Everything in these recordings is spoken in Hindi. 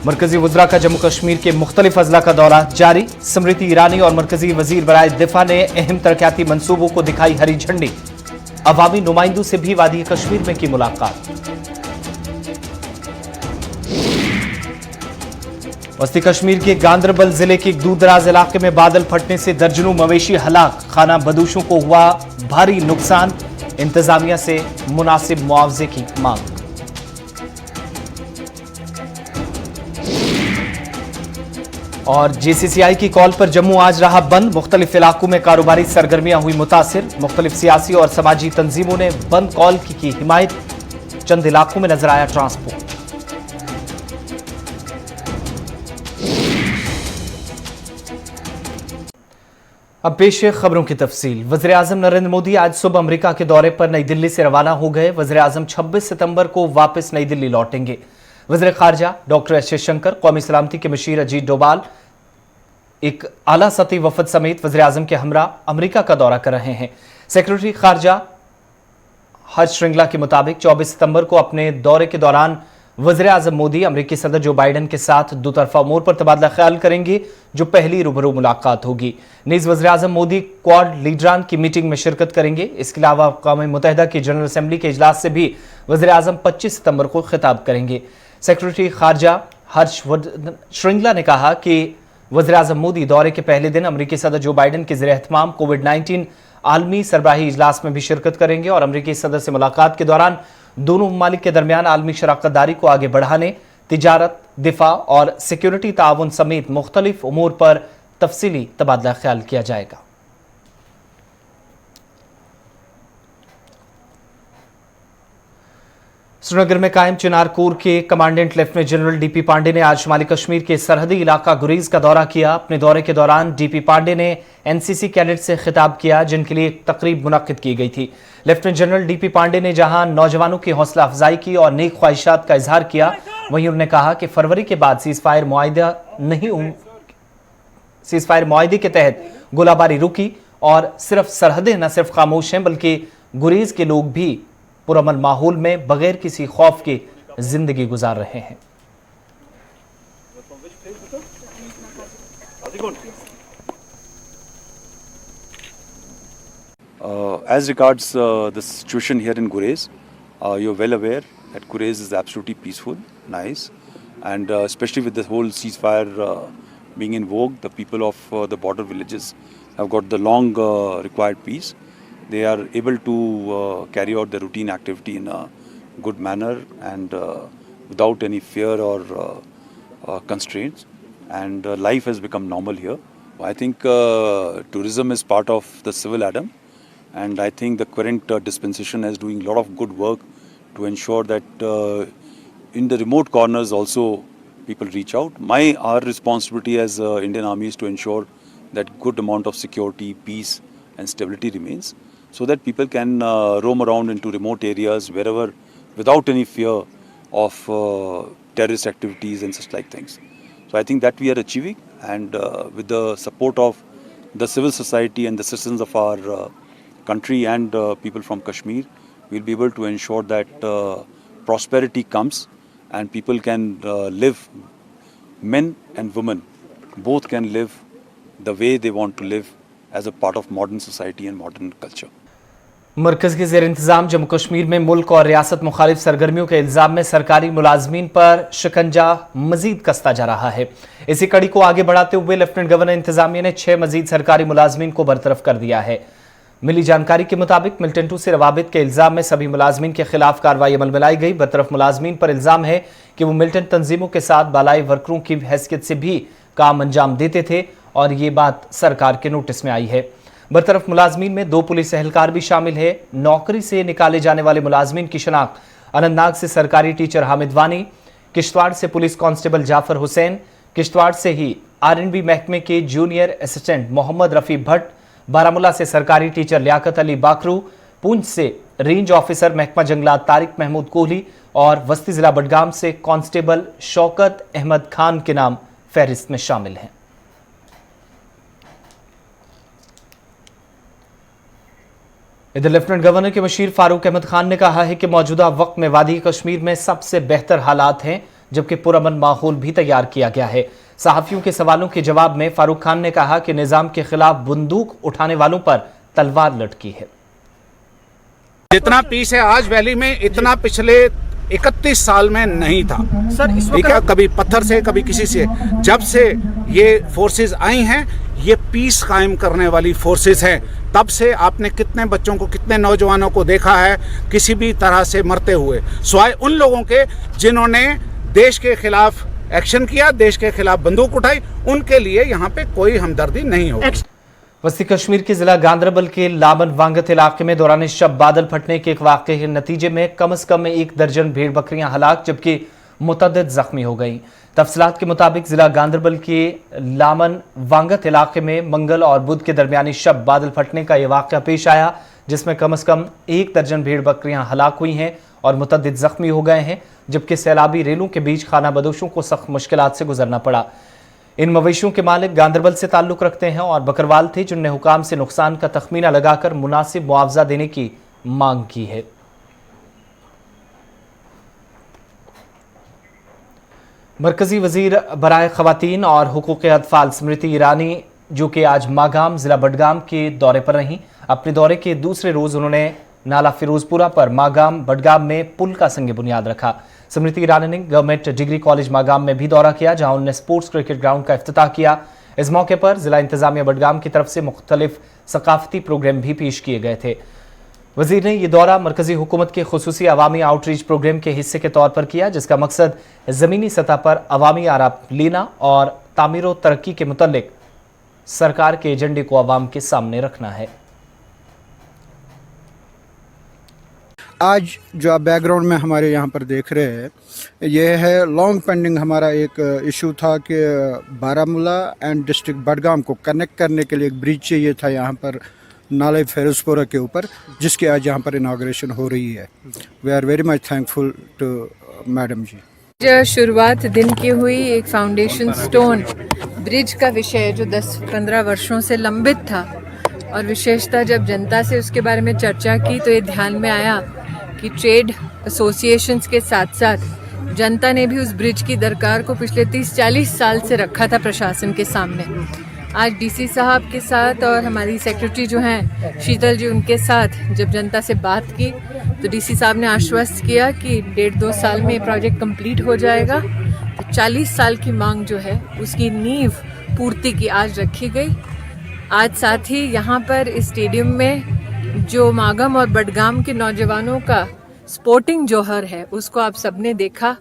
मरकजी वज़रा का जम्मू कश्मीर के मुख्तलिफ अजला का दौरा जारी। स्मृति ईरानी और मरकजी वजीर बराए दिफा ने अहम तरक्याती मंसूबों को दिखाई हरी झंडी। अवामी नुमाइंदों से भी वादी कश्मीर में की मुलाकात। वस्ती कश्मीर के गांदरबल जिले के एक दूर दराज इलाके में बादल फटने से दर्जनों मवेशी हलाक। खाना बदोशों को हुआ भारी नुकसान। इंतजामिया से मुनासिब मुआवजे की मांग। और जेसीसीआई की कॉल पर जम्मू आज रहा बंद। मुख्तलिफ इलाकों में कारोबारी सरगर्मियां हुई मुतासिर। मुख्तलिफ सियासी और समाजी तंजीमों ने बंद कॉल की हिमायत। चंद इलाकों में नजर आया ट्रांसपोर्ट। अब पेश है खबरों की तफसील। वज़ीर आज़म नरेंद्र मोदी आज सुबह अमेरिका के दौरे पर नई दिल्ली से रवाना हो गए। वज़ीर आज़म 26 सितंबर को वापस नई दिल्ली लौटेंगे। वज़ीर खारजा डॉक्टर एस जयशंकर, कौमी सलामती के मशीर अजीत डोभाल एक आला सतही वफद समेत वज़ीर आज़म के हमरा अमेरिका का दौरा कर रहे हैं। सेक्रेटरी खारजा हर्ष श्रृंगला के मुताबिक 24 सितंबर को अपने दौरे के दौरान वज़ीर आज़म मोदी अमेरिकी सदर जो बाइडन के साथ दोतरफा उमूर पर तबादला ख्याल करेंगे, जो पहली रूबरू मुलाकात होगी। नीज़ वज़ीर आज़म मोदी क्वाड लीडरान की मीटिंग में शिरकत करेंगे। इसके अलावा अक़वाम मुत्तहिदा की जनरल असम्बली के इजलास से भी वज़ीर आज़म 25 सितंबर को खिताब करेंगे। सेक्रेटरी खारजा हर्ष श्रृंगला ने कहा कि वज़ीर आज़म मोदी दौरे के पहले दिन अमेरिकी सदर जो बाइडन के ज़ेर एहतमाम कोविड-19 आलमी सरबराही इजलास में भी शिरकत करेंगे और अमेरिकी सदर से मुलाकात के दौरान दोनों ममालिक के दरमियान आलमी शराकतदारी को आगे बढ़ाने, तिजारत, दिफा और सिक्योरिटी ताउन समेत मुख्तलिफ उमूर पर तफसीली तबादला ख्याल किया जाएगा। श्रीनगर में कायम चिनार कोर के commandant lieutenant general DP Pande ने आज शुमाली कश्मीर के सरहदी इलाका गुरेज का दौरा किया। अपने दौरे के दौरान डीपी पांडे ने एनसीसी कैडेट से खिताब किया, जिनके लिए एक तकरीब मुनक्किद की गई थी। लेफ्टिनेंट जनरल डीपी पांडे ने जहां नौजवानों की हौसला अफजाई की और नेक ख्वाहिशात का इजहार किया, वहीं उन्होंने कहा कि फरवरी के बाद सीजफायर मुआहदे के तहत गोलाबारी रुकी और सिर्फ सरहदें न सिर्फ खामोश हैं बल्कि गुरेज के लोग भी पुरअमन माहौल में बगैर किसी खौफ के जिंदगी गुजार रहे हैं। As regards the situation here in Gurez, you're well aware that Gurez is absolutely peaceful, nice, and especially with the whole ceasefire being in vogue, the people of the border villages have got the long required peace. They are able to carry out their routine activity in a good manner and without any fear or constraints, and life has become normal here. I think tourism is part of the civil Adam, and I think the current dispensation is doing a lot of good work to ensure that in the remote corners also people reach out. Our responsibility as Indian Army is to ensure that good amount of security, peace and stability remains, so that people can roam around into remote areas wherever without any fear of terrorist activities and such like things. So I think that we are achieving, and with the support of the civil society and the citizens of our country and people from Kashmir, we'll be able to ensure that prosperity comes and people can live, men and women both can live the way they want to live as a part of modern society and modern culture. मरकज के ज़ेर इंतजाम जम्मू कश्मीर में मुल्क और रियासत मुखालिफ सरगर्मियों के इल्जाम में सरकारी मुलाजमीन पर शिकंजा मजीद कसता जा रहा है। इसी कड़ी को आगे बढ़ाते हुए लेफ्टिनेंट गवर्नर इंतजामिया ने 6 मजीद सरकारी मुलाजमीन को बरतरफ कर दिया है। मिली जानकारी के मुताबिक मिल्टन 2 से रवाबित के इल्जाम में सभी मुलाजमीन के खिलाफ कार्रवाई अमल में लाई गई। बरतरफ मुलाजमीन पर इल्जाम है कि वो मिल्टन तंजीमों के साथ बालाई वर्करों की हैसियत से भी काम अंजाम देते थे और ये बात सरकार के नोटिस में आई है। बरतरफ मुलाजमीन में 2 पुलिस एहलकार भी शामिल है। नौकरी से निकाले जाने वाले मुलाजमीन की शनाख्त अनंतनाग से सरकारी टीचर हामिद वानी, किश्तवाड़ से पुलिस कांस्टेबल जाफर हुसैन, किश्तवाड़ से ही आरएनबी महकमे के जूनियर असिस्टेंट मोहम्मद रफ़ी भट्ट, बारामुला से सरकारी टीचर लियाकत अली बाकरू, पूंछ से रेंज ऑफिसर महकमा जंगलात तारिक महमूद कोहली और वस्ती जिला बडगाम से कांस्टेबल शौकत अहमद खान के नाम फहरिस्त में शामिल हैं। इधर लेफ्टिनेंट गवर्नर के मशीर फारूक अहमद खान ने कहा है कि मौजूदा वक्त में वादी कश्मीर में सबसे बेहतर हालात हैं। जबकि पुरअमन माहौल भी तैयार किया गया है। सहाफियों के सवालों के जवाब में फारूक खान ने कहा कि निजाम के खिलाफ बंदूक उठाने वालों पर तलवार लटकी है। जितना पीस है आज वैली में, इतना पिछले 31 साल में नहीं था सर। इस ठीक है, कभी पत्थर से कभी किसी से। जब से ये फोर्सेस आई हैं, ये पीस कायम करने वाली फोर्सेस हैं। तब से आपने कितने बच्चों को, कितने नौजवानों को देखा है किसी भी तरह से मरते हुए, सिवाय उन लोगों के जिन्होंने देश के खिलाफ एक्शन किया, देश के खिलाफ बंदूक उठाई। उनके लिए यहाँ पे कोई हमदर्दी नहीं होगी। वस्ती कश्मीर के जिला गांदरबल के लामन वांगत इलाके में दौरान शब बादल फटने के एक वाक़े के नतीजे में कम से कम 1 दर्जन भेड़ बकरियां हलाक जबकि मुतअद्दिद जख्मी हो गईं। तफसीलात के मुताबिक जिला गांदरबल के लामन वांगत इलाके में मंगल और बुध के दरमियानी शब बादल फटने का यह वाक़या पेश आया, जिसमें कम से कम 1 दर्जन भेड़ बकरियां हलाक हुई हैं और मुतअद्दिद जख्मी हो गए हैं, जबकि सैलाबी रेलों के बीच खाना बदोशों को सख्त मुश्किलात से गुजरना पड़ा। इन मवेशियों के मालिक गांदरबल से ताल्लुक रखते हैं और बकरवाल थे, जिनने हुकाम से नुकसान का तखमीना लगाकर मुनासिब मुआवजा देने की मांग की है। मरकजी वजीर बराए खवातीन और हुकूक अतफाल स्मृति ईरानी, जो कि आज मागाम जिला बडगाम के दौरे पर रहीं, अपने दौरे के दूसरे रोज उन्होंने नाला फिरोजपुरा पर मागाम बडगाम में पुल का संग बुनियाद रखा। स्मृति ईरानी ने गवर्नमेंट डिग्री कॉलेज मागाम में भी दौरा किया, जहां उन्होंने स्पोर्ट्स क्रिकेट ग्राउंड का इफ्तिताह किया। इस मौके पर जिला इंतजामिया बडगाम की तरफ से मुख्तलिफ सकाफती प्रोग्राम भी पेश किए गए थे। वजीर ने यह दौरा मरकजी हुकूमत के खुसूसी अवामी आउटरीच प्रोग्राम के हिस्से के तौर पर किया, जिसका मकसद ज़मीनी सतह पर अवामी आरा लेना और तामीर व तरक्की के मुतल्लिक सरकार के एजेंडे को अवाम के सामने रखना है। आज जो आप बैकग्राउंड में हमारे यहाँ पर देख रहे हैं, ये है लॉन्ग पेंडिंग हमारा एक इशू था कि बारामूला एंड डिस्ट्रिक्ट बडगाम को कनेक्ट करने के लिए एक ब्रिज चाहिए था यहाँ पर नाले फिरोजपुरा के ऊपर, जिसकी आज यहाँ पर इनाग्रेशन हो रही है। We are very much thankful to madam ji. शुरुआत दिन की हुई एक फाउंडेशन स्टोन ब्रिज का विषय जो 10-15 वर्षों से लंबित था, और विशेषतः जब जनता से उसके बारे में चर्चा की तो ये ध्यान में आया कि ट्रेड एसोसिएशंस के साथ साथ जनता ने भी उस ब्रिज की दरकार को पिछले 30-40 साल से रखा था प्रशासन के सामने। आज डीसी साहब के साथ और हमारी सेक्रेटरी जो हैं शीतल जी, उनके साथ जब जनता से बात की तो डीसी साहब ने आश्वस्त किया कि 1.5-2 साल में ये प्रोजेक्ट कंप्लीट हो जाएगा। तो 40 साल की मांग जो है उसकी नींव पूर्ति की आज रखी गई। आज साथ ही यहाँ पर इस स्टेडियम में जो मागम और बडगाम के नौजवानों का स्पोर्टिंग जौहर है उसको आप सबने देखा।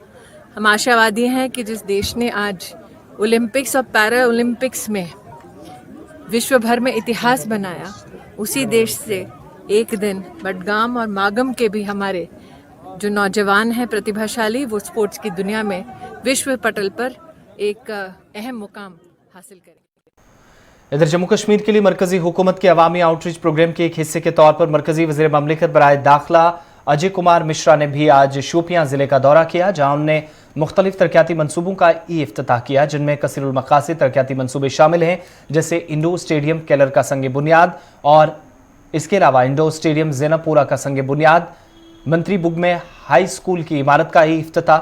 हम आशावादी हैं कि जिस देश ने आज ओलंपिक्स और पैरा ओलंपिक्स में विश्व भर में इतिहास बनाया, उसी देश से एक दिन बडगाम और मागम के भी हमारे जो नौजवान हैं प्रतिभाशाली, वो स्पोर्ट्स की दुनिया में विश्व पटल पर एक अहम मुकाम हासिल करें। इधर जम्मू कश्मीर के लिए मरकजी हुकूमत के अवामी आउटरीच प्रोग्राम के एक हिस्से के तौर पर मरकजी वज़ीर ममलिकत बराए दाखिला अजय कुमार मिश्रा ने भी आज शोपियां जिले का दौरा किया, जहां उन्होंने मुख्तलिफ तरक्याती मनसूबों का इफ्तिताह किया, जिनमें कसीरुल मकासिद तरक्याती मनसूबे शामिल हैं, जैसे इंडोर स्टेडियम केलर का संग बुनियाद और इसके अलावा इंडोर स्टेडियम ज़ैनबपुरा का संग बुनियाद, मंत्री बुग में हाई स्कूल की इमारत का इफ्तिताह,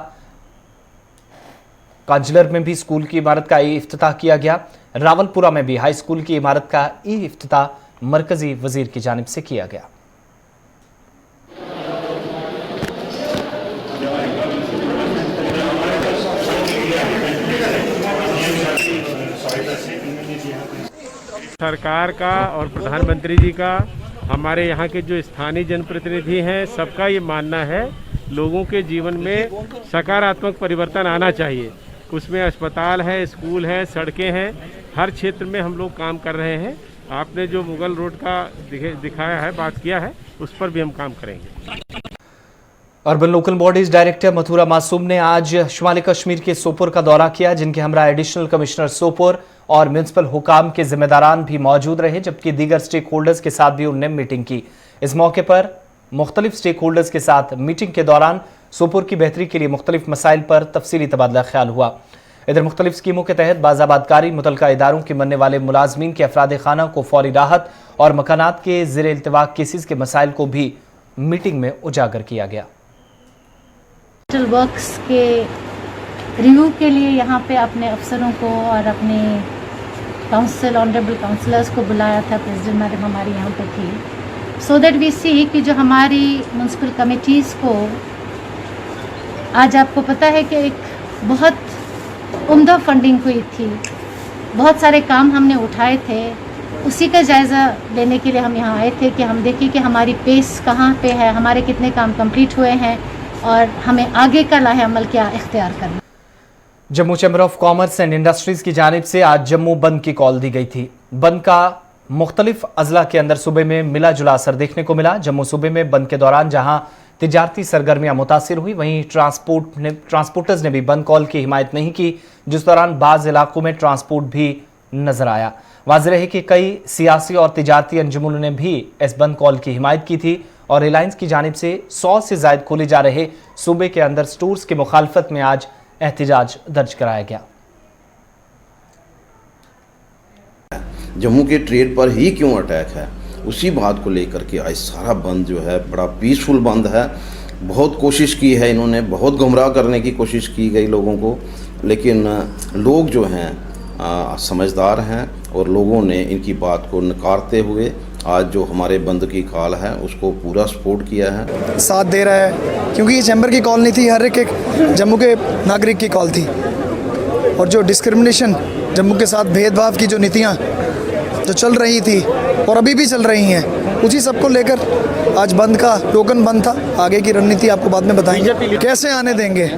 कांजलर में भी स्कूल की इमारत का इफ्तिताह किया गया। रावलपुरा में भी हाई स्कूल की इमारत का इफ्तिताह मरकजी वजीर की जानिब से किया गया। सरकार का और प्रधानमंत्री जी का, हमारे यहाँ के जो स्थानीय जनप्रतिनिधि हैं, सबका ये मानना है लोगों के जीवन में सकारात्मक परिवर्तन आना चाहिए। उसमें अस्पताल है, स्कूल है, सड़कें हैं, हर क्षेत्र में हम लोग काम कर रहे हैं। आपने जो मुगल रोड का दिखाया है, बात किया है, उस पर भी हम काम करेंगे। Urban local bodies director Mathura मासूम ने आज शुमाली कश्मीर के सोपोर का दौरा किया, जिनके हमरा एडिशनल कमिश्नर सोपोर और म्यूनसिपल हुकाम के जिम्मेदारान भी मौजूद रहे, जबकि दीगर स्टेक होल्डर्स के साथ भी उन्होंने मीटिंग की। इस मौके पर मुख्तलिफ स्टेक होल्डर्स के साथ मीटिंग के दौरान सोपोर की बेहतरी के लिए मुख्तलिफ मसाइल पर तफसीली तबादला ख्याल हुआ। इधर मुख्तलिफ स्कीमों के तहत बाज़ाबादकारी मुतलका इदारों के बनने वाले मुलाजमीन के अफराद खाना को फौरी राहत और मकानात के ज़ेर इल्तिवाक केसेस के मसाइल को भी मीटिंग में उजागर किया गया। वर्क्स के रिव्यू के लिए यहाँ पे अपने अफसरों को और अपने काउंसिल ऑनरेबल काउंसलर्स को बुलाया था। प्रेसिडेंट मैडम हमारी यहाँ पे थी, सो दैट वी सी कि जो हमारी म्यूनसिपल कमेटीज़ को, आज आपको पता है कि एक बहुत उम्दा फंडिंग हुई थी, बहुत सारे काम हमने उठाए थे, उसी का जायज़ा लेने के लिए हम यहाँ आए थे कि हम देखें कि हमारी पेस कहाँ पे है, हमारे कितने काम कंप्लीट हुए हैं और हमें आगे का लाहे अमल क्या इख्तियार करना। Jammu chamber of commerce and industries की जानिब से आज जम्मू बंद की कॉल दी गई थी। बंद का मुख्तलिफ अजला के अंदर सूबे में मिला जुला असर देखने को मिला। जम्मू सूबे में बंद के दौरान जहां तिजारती सरगर्मियां मुतासिर हुई, वहीं ट्रांसपोर्टर्स ने भी बंद कॉल की हिमायत नहीं की, जिस दौरान बाज़ इलाकों में ट्रांसपोर्ट भी नजर आया। वाज़ेह है कि कई सियासी और तिजारती अंजुमनों ने भी इस बंद कॉल की हिमायत की थी और रिलायंस की जानिब से 100 से ज़ायद खोले जा रहे सूबे के अंदर स्टोर्स की मुखालफत में आज एहतिजाज दर्ज कराया गया। जम्मू के ट्रेड पर ही क्यों अटैक है, उसी बात को लेकर के आज सारा बंद जो है बड़ा पीसफुल बंद है। बहुत कोशिश की है इन्होंने, बहुत गुमराह करने की कोशिश की गई लोगों को, लेकिन लोग जो हैं समझदार हैं और लोगों ने इनकी बात को नकारते हुए आज जो हमारे बंद की कॉल है उसको पूरा सपोर्ट किया है, साथ दे रहा है, क्योंकि ये चैम्बर की कॉल नहीं थी, हर एक जम्मू के नागरिक की कॉल थी। और जो डिस्क्रिमिनेशन, जम्मू के साथ भेदभाव की जो नीतियाँ जो चल रही थी और अभी भी चल रही हैं, उसी सब को लेकर आज बंद का टोकन बंद था। आगे की रणनीति आपको बाद में बताएंगे। कैसे आने देंगे,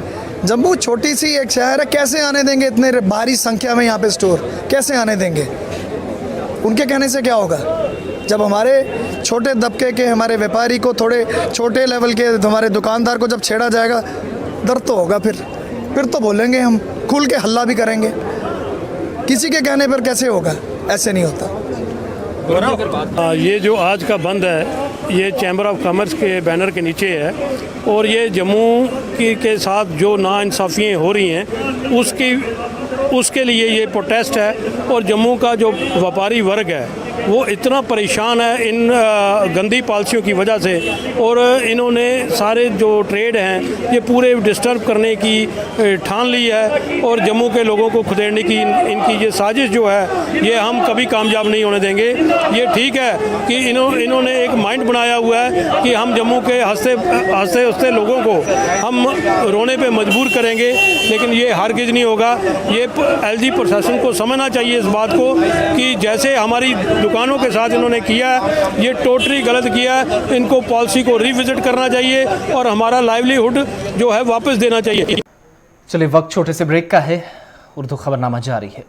जम्मू छोटी सी एक शहर है, कैसे आने देंगे इतने भारी संख्या में यहाँ पे स्टोर, कैसे आने देंगे? उनके कहने से क्या होगा? जब हमारे छोटे दबके के हमारे व्यापारी को, थोड़े छोटे लेवल के हमारे दुकानदार को जब छेड़ा जाएगा, दर्द तो होगा। फिर तो बोलेंगे, हम खुल के हल्ला भी करेंगे। किसी के कहने पर कैसे होगा? ऐसे नहीं होता। ये जो आज का बंद है ये चैम्बर ऑफ कॉमर्स के बैनर के नीचे है और ये जम्मू के साथ जो नाइंसाफ़ियाँ हो रही हैं उसके लिए ये प्रोटेस्ट है। और जम्मू का जो व्यापारी वर्ग है वो इतना परेशान है इन गंदी पॉलिसियों की वजह से, और इन्होंने सारे जो ट्रेड हैं ये पूरे डिस्टर्ब करने की ठान ली है और जम्मू के लोगों को खुदेड़ने की इनकी ये साजिश जो है ये हम कभी कामयाब नहीं होने देंगे। ये ठीक है कि इन्होंने एक माइंड बनाया हुआ है कि हम जम्मू के हंसते लोगों को हम रोने पे मजबूर करेंगे, लेकिन ये हरगिज़ नहीं होगा। ये एलजी प्रशासन को समझना चाहिए इस बात को कि जैसे हमारी दुकानों के साथ इन्होंने किया है ये टोटली गलत किया है। इनको पॉलिसी को रिविजिट करना चाहिए और हमारा लाइवलीहुड जो है वापस देना चाहिए। चलिए, वक्त छोटे से ब्रेक का है, उर्दू खबरनामा जारी है।